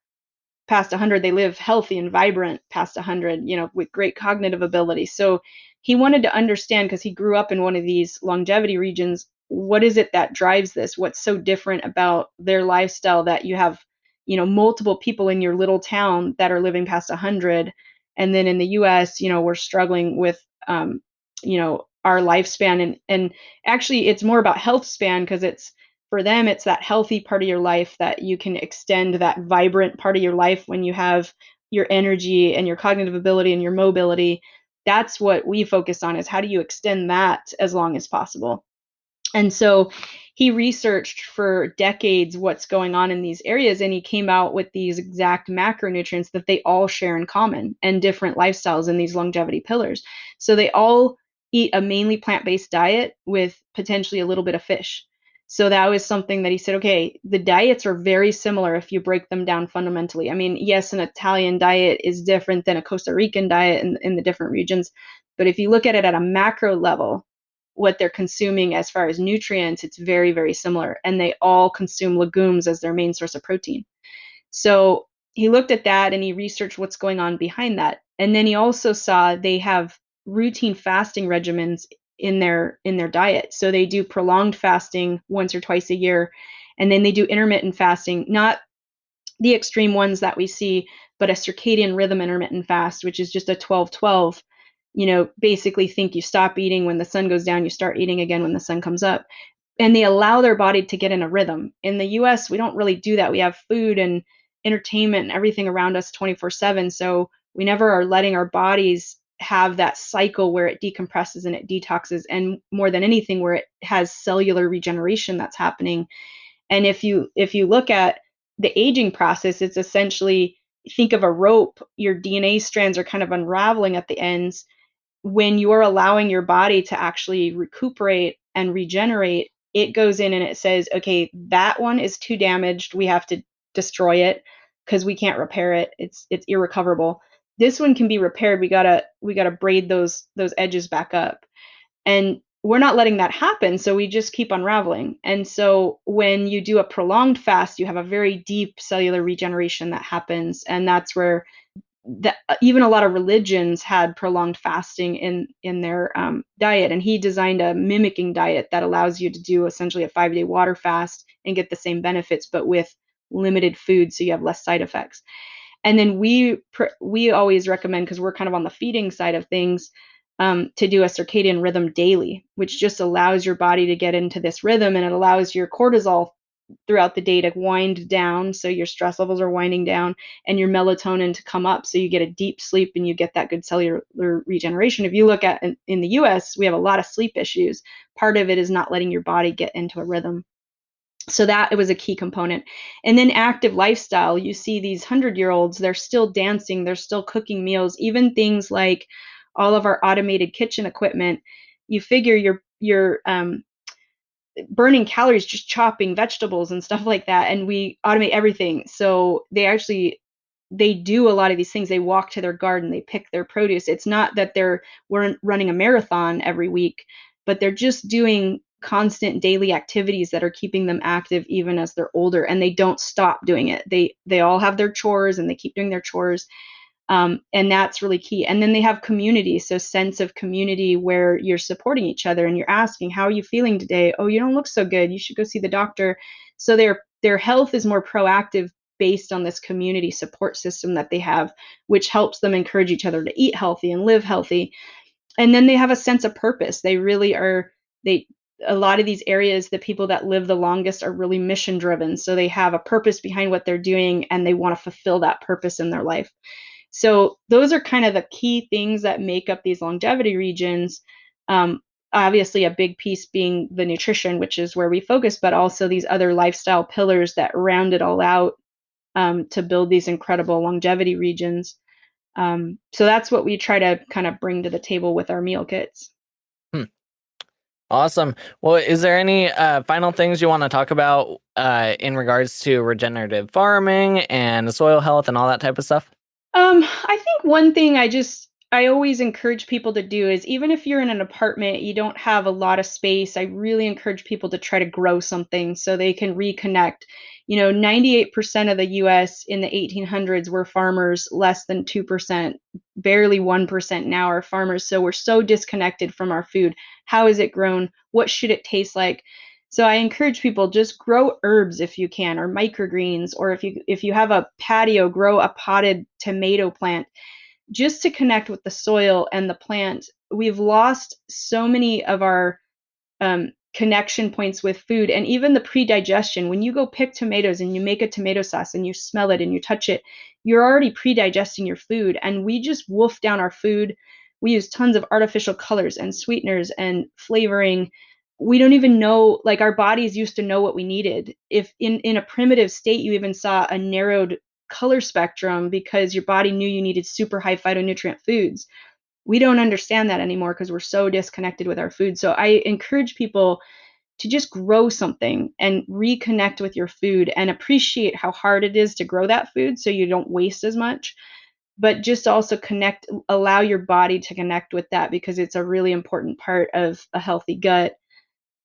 past 100, they live healthy and vibrant past 100, with great cognitive ability. So he wanted to understand, because he grew up in one of these longevity regions, what is it that drives this? What's so different about their lifestyle that you have, multiple people in your little town that are living past 100. And then in the US, we're struggling with, our lifespan. And actually, it's more about health span because it's, for them, it's that healthy part of your life that you can extend, that vibrant part of your life when you have your energy and your cognitive ability and your mobility. That's what we focus on, is how do you extend that as long as possible. And so he researched for decades what's going on in these areas, and he came out with these exact macronutrients that they all share in common, and different lifestyles in these longevity pillars. So they all eat a mainly plant-based diet with potentially a little bit of fish. So that was something that he said, okay, the diets are very similar if you break them down fundamentally. I mean, yes, an Italian diet is different than a Costa Rican diet in the different regions. But if you look at it at a macro level, what they're consuming as far as nutrients, it's very, very similar. And they all consume legumes as their main source of protein. So he looked at that and he researched what's going on behind that. And then he also saw they have routine fasting regimens in their diet. So they do prolonged fasting once or twice a year, and then they do intermittent fasting, not the extreme ones that we see, but a circadian rhythm intermittent fast, which is just a 12-12. Basically think you stop eating when the sun goes down, you start eating again when the sun comes up. and they allow their body to get in a rhythm. In the US, we don't really do that. We have food and entertainment and everything around us 24/7. So we never are letting our bodies have that cycle where it decompresses and it detoxes, and more than anything, where it has cellular regeneration that's happening. And if you look at the aging process, it's essentially, think of a rope, your DNA strands are kind of unraveling at the ends. When you're allowing your body to actually recuperate and regenerate, it goes in and it says, okay, that one is too damaged. We have to destroy it because we can't repair it. It's irrecoverable. This one can be repaired. We gotta braid those edges back up. And we're not letting that happen. So we just keep unraveling. And so when you do a prolonged fast, you have a very deep cellular regeneration that happens. And that's where even a lot of religions had prolonged fasting in their diet, and he designed a mimicking diet that allows you to do essentially a 5-day water fast and get the same benefits, but with limited food, so you have less side effects. And then we always recommend, because we're kind of on the feeding side of things, to do a circadian rhythm daily, which just allows your body to get into this rhythm, and it allows your cortisol throughout the day to wind down, so your stress levels are winding down, and your melatonin to come up, so you get a deep sleep and you get that good cellular regeneration. If you look at in the US, we have a lot of sleep issues. Part of it is not letting your body get into a rhythm. So that, it was a key component. And then active lifestyle, you see these 100-year-olds, they're still dancing, they're still cooking meals, even things like all of our automated kitchen equipment. You figure you're burning calories just chopping vegetables and stuff like that, and we automate everything. So they do a lot of these things. They walk to their garden, they pick their produce. It's not that we're running a marathon every week, but they're just doing constant daily activities that are keeping them active even as they're older, and they don't stop doing it. They all have their chores and they keep doing their chores. And that's really key. And then they have community, so sense of community where you're supporting each other and you're asking, how are you feeling today? Oh, you don't look so good, you should go see the doctor. So their health is more proactive based on this community support system that they have, which helps them encourage each other to eat healthy and live healthy. And then they have a sense of purpose. They really are, they a lot of these areas, the people that live the longest are really mission driven, so they have a purpose behind what they're doing and they want to fulfill that purpose in their life. So those are kind of the key things that make up these longevity regions. Um, Obviously, a big piece being the nutrition, which is where we focus, but also these other lifestyle pillars that round it all out, to build these incredible longevity regions. So that's what we try to kind of bring to the table with our meal kits. Awesome. Well, is there any final things you want to talk about in regards to regenerative farming and soil health and all that type of stuff? I think one thing I always encourage people to do is, even if you're in an apartment, you don't have a lot of space, I really encourage people to try to grow something so they can reconnect. 98% of the US in the 1800s were farmers, less than 2%, barely 1% now are farmers. So we're so disconnected from our food. How is it grown? What should it taste like? So I encourage people, just grow herbs if you can, or microgreens, or if you have a patio, grow a potted tomato plant, just to connect with the soil and the plant. We've lost so many of our connection points with food, and even the pre-digestion. When you go pick tomatoes and you make a tomato sauce and you smell it and you touch it, you're already pre-digesting your food, and we just wolf down our food. We use tons of artificial colors and sweeteners and flavoring. We don't even know, like, our bodies used to know what we needed. If in a primitive state you even saw a narrowed color spectrum because your body knew you needed super high phytonutrient foods. We don't understand that anymore because we're so disconnected with our food. So I encourage people to just grow something and reconnect with your food and appreciate how hard it is to grow that food so you don't waste as much. But just also allow your body to connect with that, because it's a really important part of a healthy gut,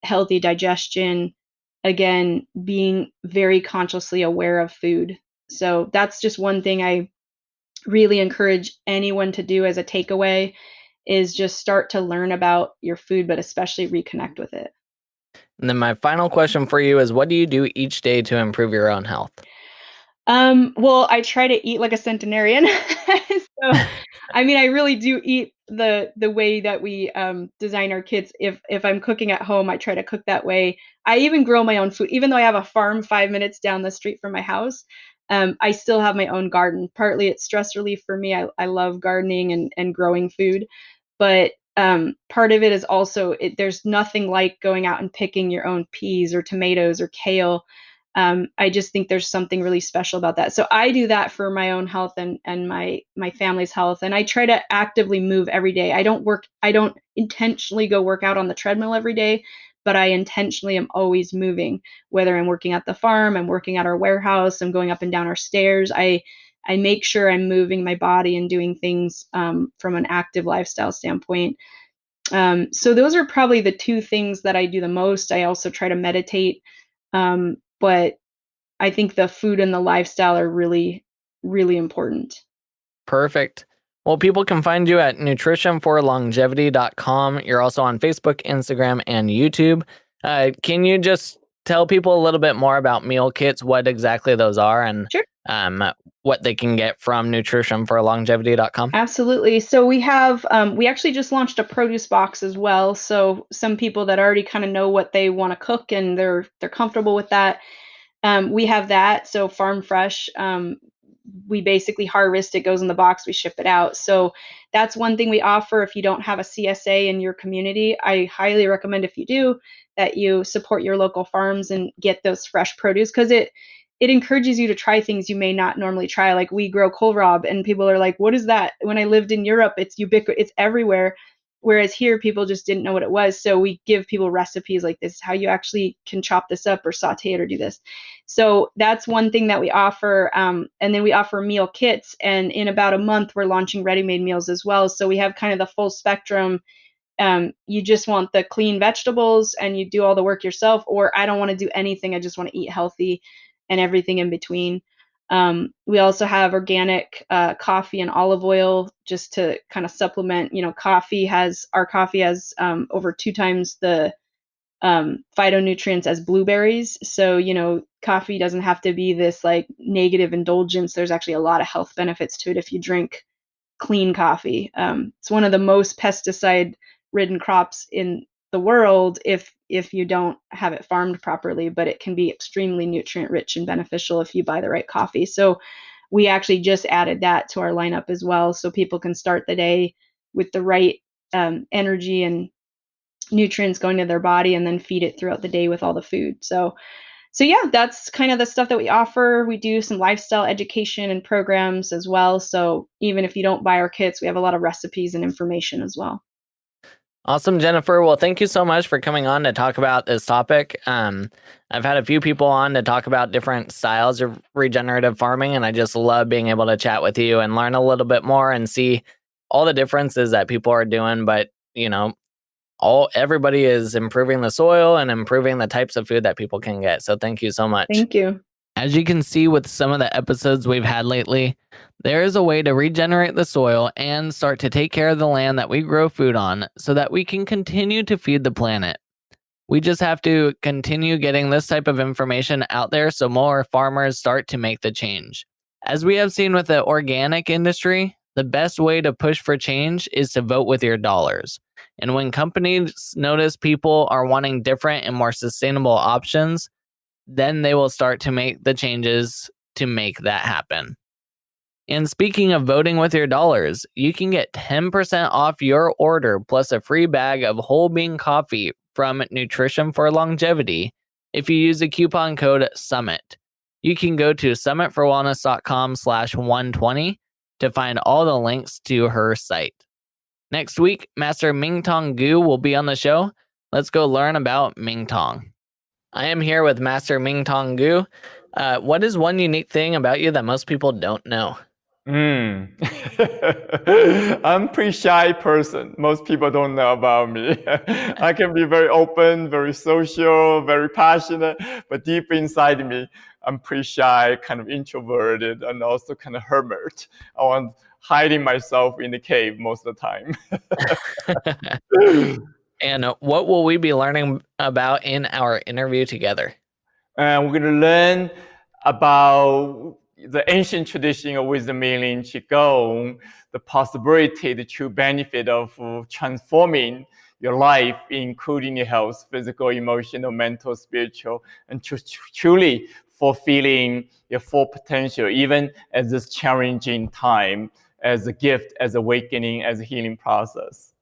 healthy digestion. Again, being very consciously aware of food. So that's just one thing I really encourage anyone to do as a takeaway, is just start to learn about your food, but especially reconnect with it. And then my final question for you is, what do you do each day to improve your own health? Well, I try to eat like a centenarian. So, I mean, I really do eat the way that we design our kits. If I'm cooking at home, I try to cook that way. I even grow my own food, even though I have a farm 5 minutes down the street from my house. I still have my own garden. Partly it's stress relief for me. I love gardening and growing food, but part of it is also there's nothing like going out and picking your own peas or tomatoes or kale. I just think there's something really special about that. So I do that for my own health and my family's health. And I try to actively move every day. I don't intentionally go work out on the treadmill every day, but I intentionally am always moving, whether I'm working at the farm, I'm working at our warehouse, I'm going up and down our stairs. I make sure I'm moving my body and doing things from an active lifestyle standpoint. So those are probably the two things that I do the most. I also try to meditate. But I think the food and the lifestyle are really, really important. Perfect. Well, people can find you at nutritionforlongevity.com. You're also on Facebook, Instagram, and YouTube. Can you just tell people a little bit more about meal kits, what exactly those are, and Sure. what they can get from nutritionforlongevity.com? Absolutely. So we actually just launched a produce box as well. So some people that already kind of know what they want to cook and they're comfortable with that. We have that. So farm fresh. We basically harvest, it goes in the box, we ship it out. So that's one thing we offer. If you don't have a CSA in your community, I highly recommend, if you do, that you support your local farms and get those fresh produce, because it encourages you to try things you may not normally try. Like, we grow kohlrabi and people are like, what is that? When I lived in Europe, it's ubiquitous, it's everywhere. Whereas here, people just didn't know what it was. So we give people recipes like, this is how you actually can chop this up or saute it or do this. So that's one thing that we offer. And then we offer meal kits. And in about a month, we're launching ready-made meals as well. So we have kind of the full spectrum. You just want the clean vegetables and you do all the work yourself, or I don't want to do anything, I just want to eat healthy, and everything in between. We also have organic coffee and olive oil, just to kind of supplement. Our coffee has over 2 times the phytonutrients as blueberries. So, coffee doesn't have to be this like negative indulgence. There's actually a lot of health benefits to it if you drink clean coffee. It's one of the most pesticide ridden crops in the world if you don't have it farmed properly, but it can be extremely nutrient rich and beneficial if you buy the right coffee. So we actually just added that to our lineup as well, so people can start the day with the right energy and nutrients going to their body, and then feed it throughout the day with all the food. So yeah, that's kind of the stuff that we offer. We do some lifestyle education and programs as well. So even if you don't buy our kits, we have a lot of recipes and information as well. Awesome, Jennifer. Well, thank you so much for coming on to talk about this topic. I've had a few people on to talk about different styles of regenerative farming, and I just love being able to chat with you and learn a little bit more and see all the differences that people are doing. But, everybody is improving the soil and improving the types of food that people can get. So thank you so much. Thank you. As you can see with some of the episodes we've had lately, there is a way to regenerate the soil and start to take care of the land that we grow food on so that we can continue to feed the planet. We just have to continue getting this type of information out there so more farmers start to make the change. As we have seen with the organic industry, the best way to push for change is to vote with your dollars. And when companies notice people are wanting different and more sustainable options, then they will start to make the changes to make that happen. And speaking of voting with your dollars, you can get 10% off your order plus a free bag of whole bean coffee from Nutrition for Longevity if you use the coupon code SUMMIT. You can go to summitforwellness.com/120 to find all the links to her site. Next week, Master Mingtong Gu will be on the show. Let's go learn about Mingtong. I am here with Master Mingtong Gu. What is one unique thing about you that most people don't know? I'm a pretty shy person. Most people don't know about me. I can be very open, very social, very passionate, but deep inside me, I'm pretty shy, kind of introverted, and also kind of hermit. I want hiding myself in the cave most of the time. And what will we be learning about in our interview together? And we're going to learn about the ancient tradition of wisdom healing qigong, the possibility, the true benefit of transforming your life, including your health, physical, emotional, mental, spiritual, and truly fulfilling your full potential, even at this challenging time, as a gift, as awakening, as a healing process.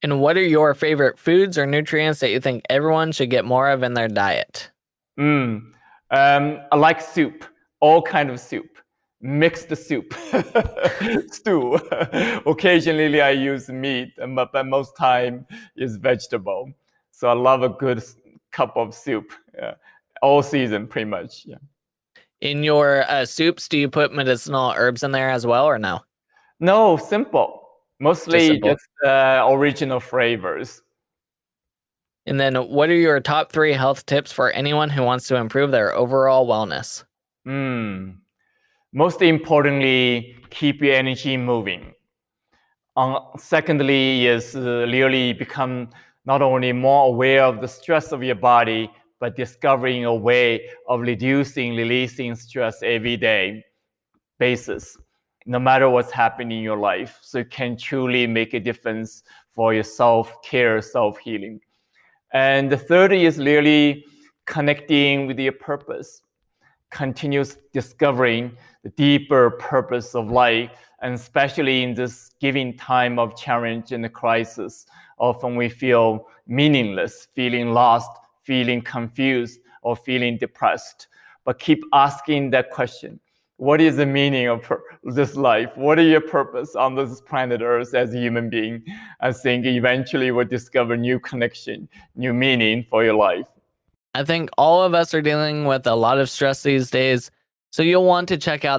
And what are your favorite foods or nutrients that you think everyone should get more of in their diet? I like soup, all kind of soup, mixed soup, stew. Occasionally I use meat, but most time is vegetable. So I love a good cup of soup, all season pretty much. Yeah. In your soups, do you put medicinal herbs in there as well, or no? No, simple. Mostly just original flavors. And then what are your top 3 health tips for anyone who wants to improve their overall wellness? Most importantly, keep your energy moving. Secondly is really become not only more aware of the stress of your body, but discovering a way of releasing stress every day basis, no matter what's happening in your life. So you can truly make a difference for your self-care, self-healing. And the third is really connecting with your purpose, continuous discovering the deeper purpose of life, and especially in this giving time of challenge and crisis. Often we feel meaningless, feeling lost, feeling confused, or feeling depressed. But keep asking that question. What is the meaning of this life? What is your purpose on this planet Earth as a human being? I think eventually we'll discover new connection, new meaning for your life. I think all of us are dealing with a lot of stress these days, so you'll want to check out